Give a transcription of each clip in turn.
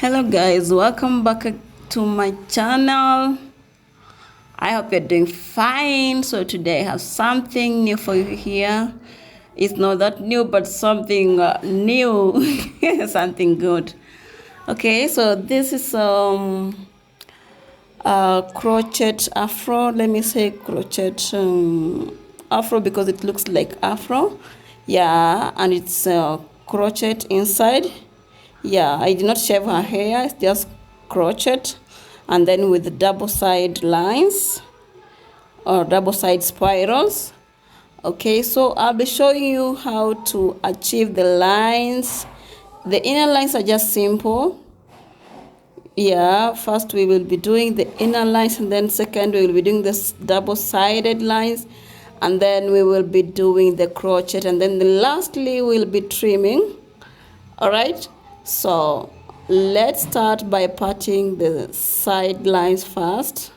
Hello guys, welcome back to my channel. I hope you're doing fine. So today I have something new for you here. It's not that new, but something new, something good. Okay, so this is crochet afro. Let me say crochet afro because it looks like afro. Yeah, and it's crochet inside. Yeah, I did not shave her hair, it's just crochet, and then with double side lines or double side spirals. Okay, so I'll be showing you how to achieve the lines. The inner lines are just simple. Yeah, first we will be doing the inner lines, and then second we will be doing this double sided lines, and then we will be doing the crochet, and then lastly we'll be trimming. All right, so let's start by parting the side lines first.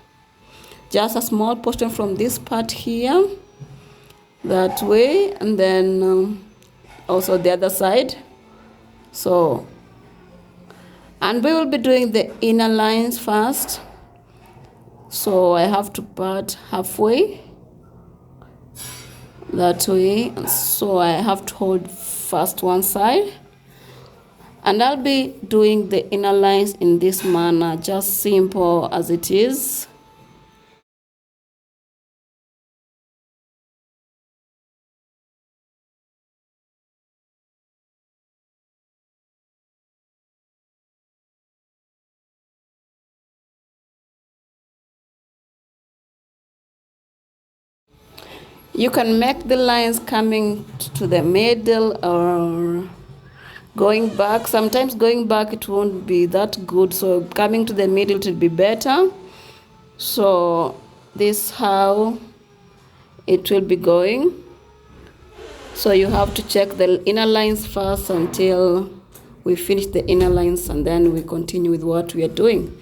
Just a small portion from this part here, that way, and then also the other side. So, and we will be doing the inner lines first. So I have to part halfway, that way. So I have to hold first one side. And I'll be doing the inner lines in this manner, just simple as it is. You can make the lines coming to the middle or going back. Sometimes going back it won't be that good, so coming to the middle to be better. So this is how it will be going. So you have to check the inner lines first until we finish the inner lines, and then we continue with what we are doing.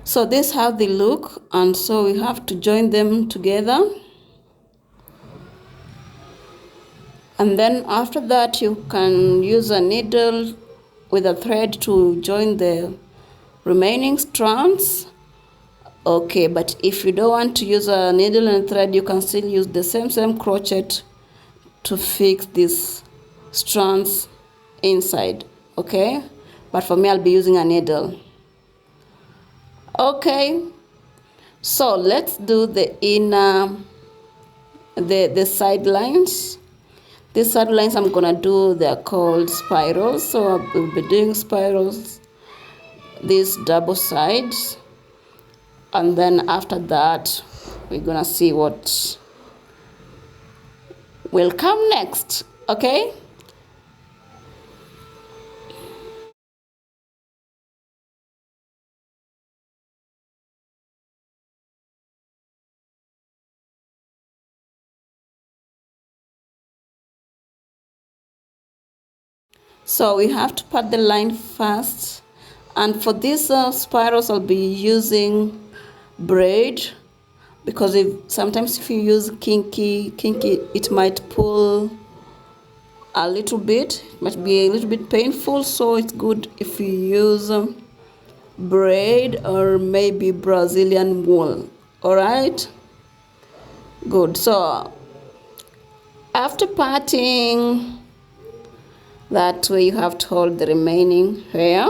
So this is how they look, and so we have to join them together. And then after that you can use a needle with a thread to join the remaining strands. Okay, but if you don't want to use a needle and thread, you can still use the same crochet to fix these strands inside. Okay, but for me I'll be using a needle. Okay, so let's do the inner, the side lines. These side lines I'm gonna do, they're called spirals. So I will be doing spirals, these double sides, and then after that we're gonna see what will come next. Okay. So we have to part the line first, and for these spirals I'll be using braid, because if sometimes if you use kinky it might pull a little bit. It might be a little bit painful, so it's good if you use braid or maybe Brazilian wool. All right, good. So after parting that way, you have to hold the remaining hair.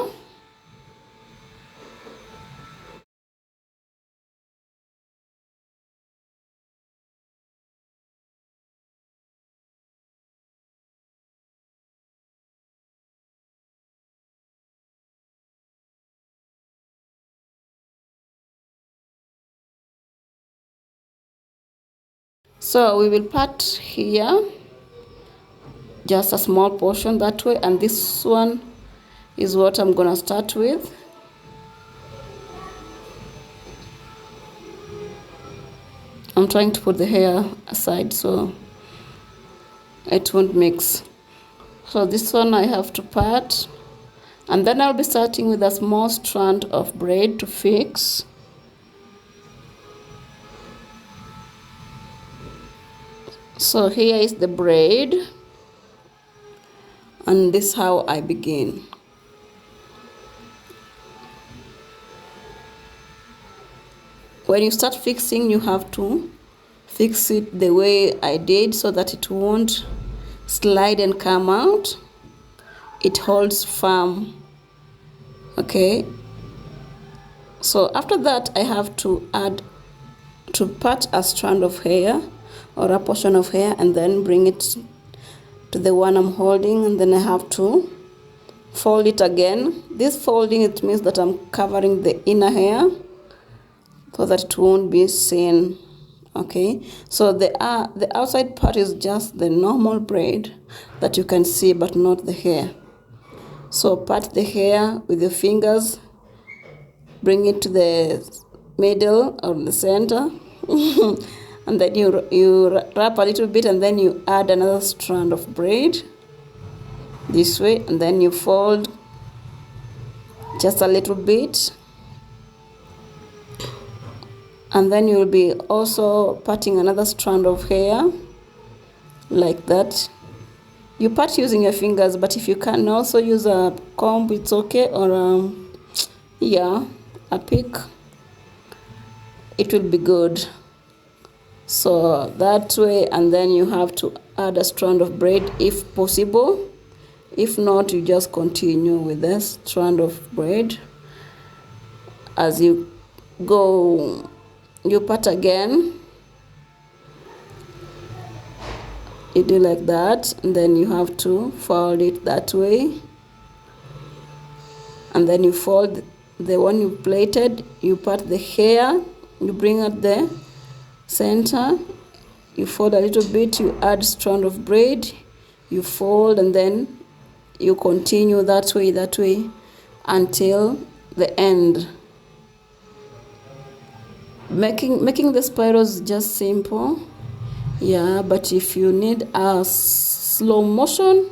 So we will part here just a small portion that way, and this one is what I'm gonna start with. I'm trying to put the hair aside so it won't mix. So this one I have to part, and then I'll be starting with a small strand of braid to fix. So here is the braid, and this is how I begin. When you start fixing, you have to fix it the way I did so that it won't slide and come out. It holds firm. Okay, so after that I have to part a strand of hair or a portion of hair and then bring it to the one I'm holding, and then I have to fold it again. This folding, it means that I'm covering the inner hair so that it won't be seen. Okay, so the outside part is just the normal braid that you can see, but not the hair. So part the hair with your fingers, bring it to the middle or the center, and then you wrap a little bit, and then you add another strand of braid this way, and then you fold just a little bit, and then you'll be also parting another strand of hair like that. You part using your fingers, but if you can also use a comb, it's okay, or a pick, it will be good. So that way, and then you have to add a strand of braid if possible. If not, you just continue with this strand of braid. As you go, you part again, you do like that, and then you have to fold it that way, and then you fold the one you plaited, you part the hair, you bring at the center, you fold a little bit, you add strand of braid, you fold, and then you continue that way until the end. Making the spirals is just simple, but if you need a slow motion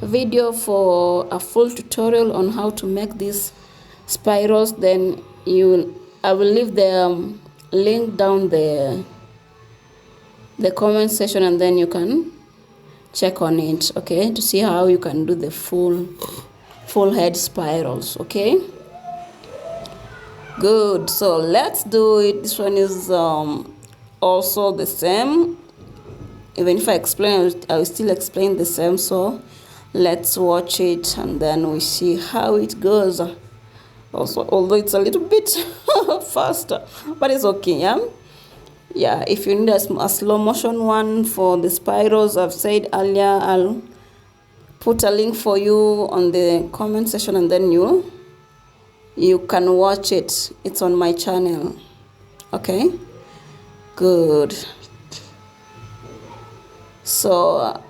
video for a full tutorial on how to make these spirals, then I will leave the link down the comment section, and then you can check on it, okay, to see how you can do the full head spirals. Okay, good. So let's do it. This one is also the same. Even if I explain, I will still explain the same. So let's watch it, and then we see how it goes. Also, although it's a little bit faster, but it's okay. If you need a slow motion one for the spirals, I've said earlier, I'll put a link for you on the comment section, and then you can watch it. It's on my channel. Okay, good. So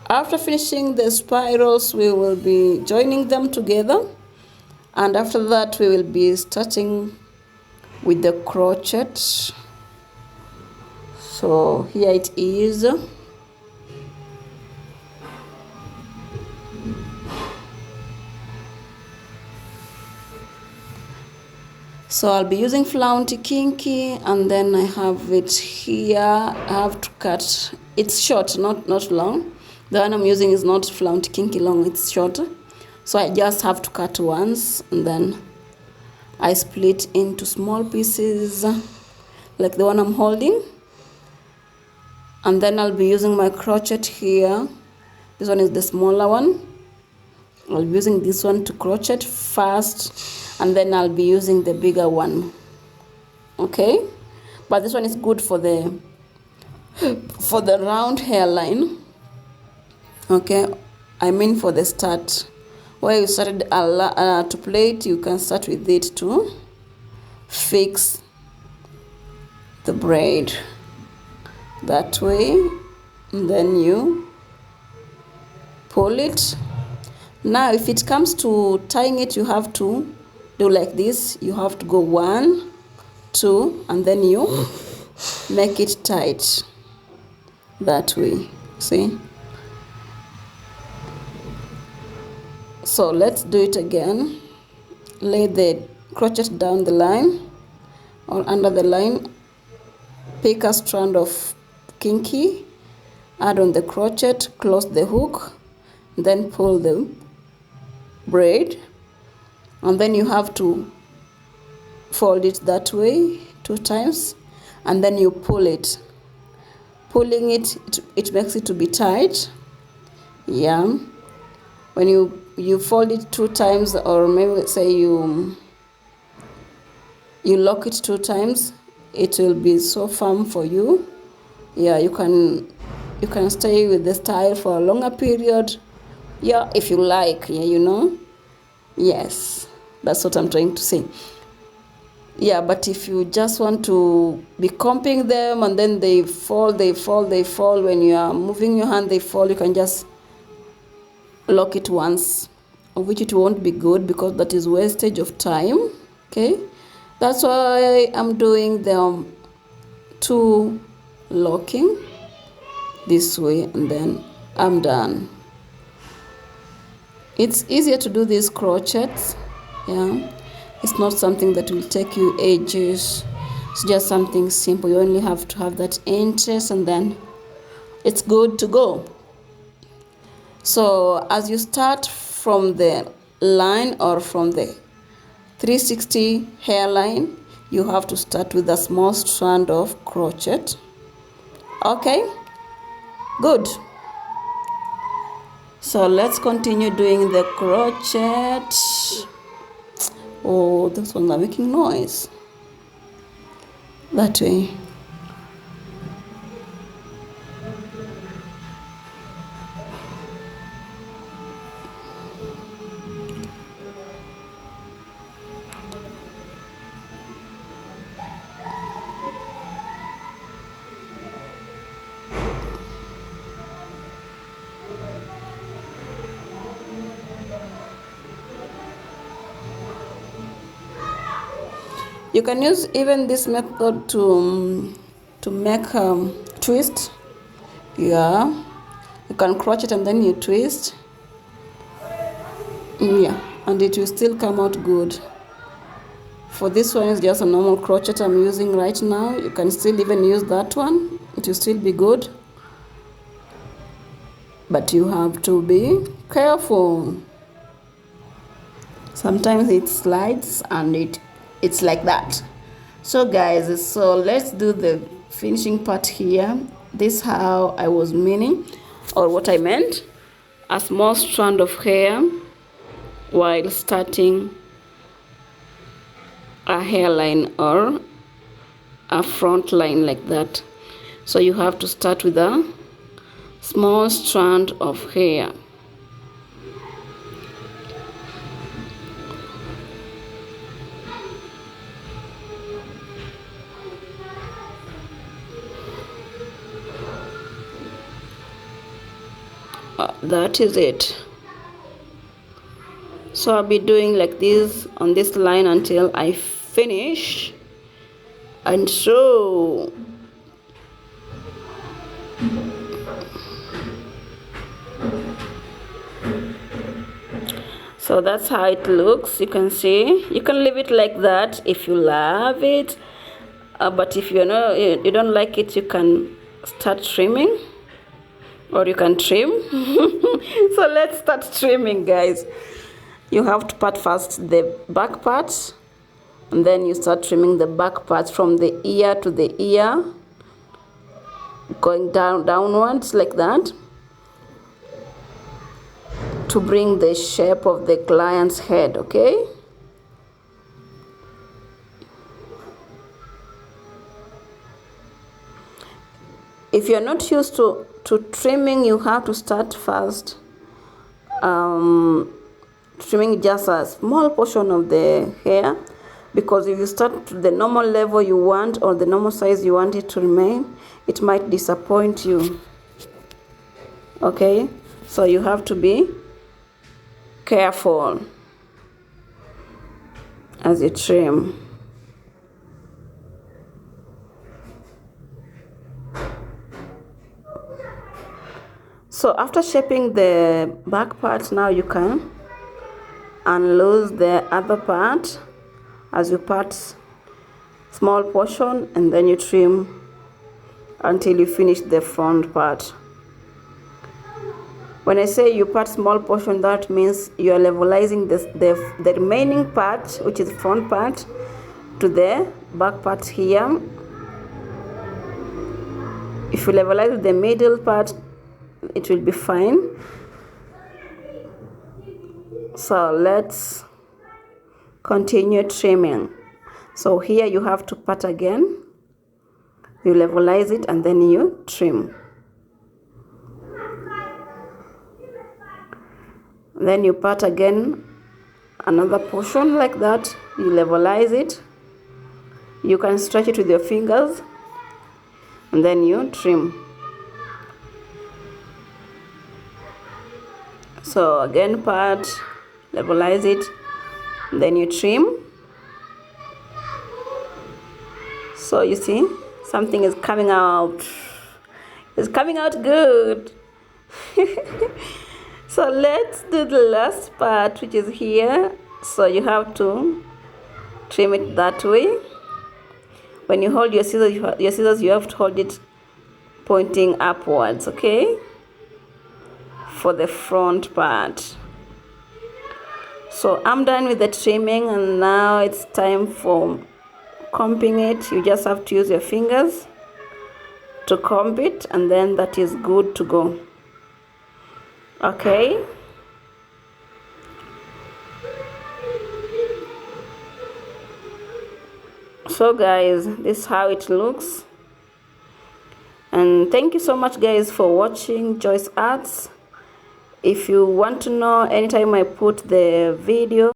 after finishing the spirals, we will be joining them together, and after that we will be starting with the crochet. So here it is. So I'll be using Flounty Kinky, and then I have it here. I have to cut. It's short, not long. The one I'm using is not flaunt kinky long, it's shorter. So I just have to cut once and then I split into small pieces like the one I'm holding. And then I'll be using my crochet here. This one is the smaller one. I'll be using this one to crochet first, and then I'll be using the bigger one. Okay? But this one is good for the round hairline. Okay? I mean for the start. Where you started to plait, you can start with it to fix the braid. That way, and then you pull it. Now if it comes to tying it, you have to do like this. You have to go 1, 2, and then you make it tight that way. See? So let's do it again. Lay the crochet down the line or under the line. Pick a strand of kinky, add on the crochet, close the hook, then pull the braid, and then you have to fold it that way 2 times, and then you pull it. Pulling it makes it to be tight. Yeah. When you fold it 2 times, or maybe say you lock it 2 times, it will be so firm for you. Yeah, you can stay with the style for a longer period. Yeah, if you like. Yeah, you know. Yes, that's what I'm trying to say. Yeah, but if you just want to be comping them and then they fall, when you are moving your hand, they fall, you can just lock it once, of which it won't be good because that is wastage of time. Okay, that's why I'm doing the 2 locking this way, and then I'm done. It's easier to do these crochets. Yeah, it's not something that will take you ages. It's just something simple. You only have to have that interest, and then it's good to go. So as you start from the line or from the 360 hairline, you have to start with a small strand of crochet. Okay, good. So let's continue doing the crochet. Oh, those ones are making noise. That way. You can use even this method to make twist. Yeah, you can crochet and then you twist. Yeah, and it will still come out good. For this one, it's just a normal crochet I'm using right now. You can still even use that one. It will still be good. But you have to be careful. Sometimes it slides and it's like that. So guys, so let's do the finishing part here. This is how I was meaning, or what I meant. A small strand of hair while starting a hairline or a front line like that. So you have to start with a small strand of hair. That is it. So I'll be doing like this on this line until I finish. And so that's how it looks. You can see, you can leave it like that if you love it, but if you don't like it, you can start trimming. or you can trim. So let's start trimming, guys. You have to part first the back part, and then you start trimming the back part from the ear to the ear, going downwards like that, to bring the shape of the client's head. Okay, if you're not used to trimming, you have to start first trimming just a small portion of the hair, because if you start to the normal level you want, or the normal size you want it to remain, it might disappoint you. Okay, so you have to be careful as you trim. So after shaping the back part, now you can unloose the other part as you part small portion, and then you trim until you finish the front part. When I say you part small portion, that means you are levelizing the remaining part, which is front part, to the back part here. If you levelize the middle part, it will be fine. So let's continue trimming. So here you have to part again, you levelize it, and then you trim. Then you part again another portion like that, you levelize it, you can stretch it with your fingers, and then you trim. So again, part, levelize it, then you trim. So you see, something is coming out. It's coming out good. So let's do the last part, which is here. So you have to trim it that way. When you hold your scissors, you have to hold it pointing upwards, okay? For the front part. So I'm done with the trimming, and now it's time for combing it. You just have to use your fingers to comb it, and then that is good to go. Okay, so guys, this is how it looks. And thank you so much guys for watching Joyce Arts. If you want to know anytime I put the video,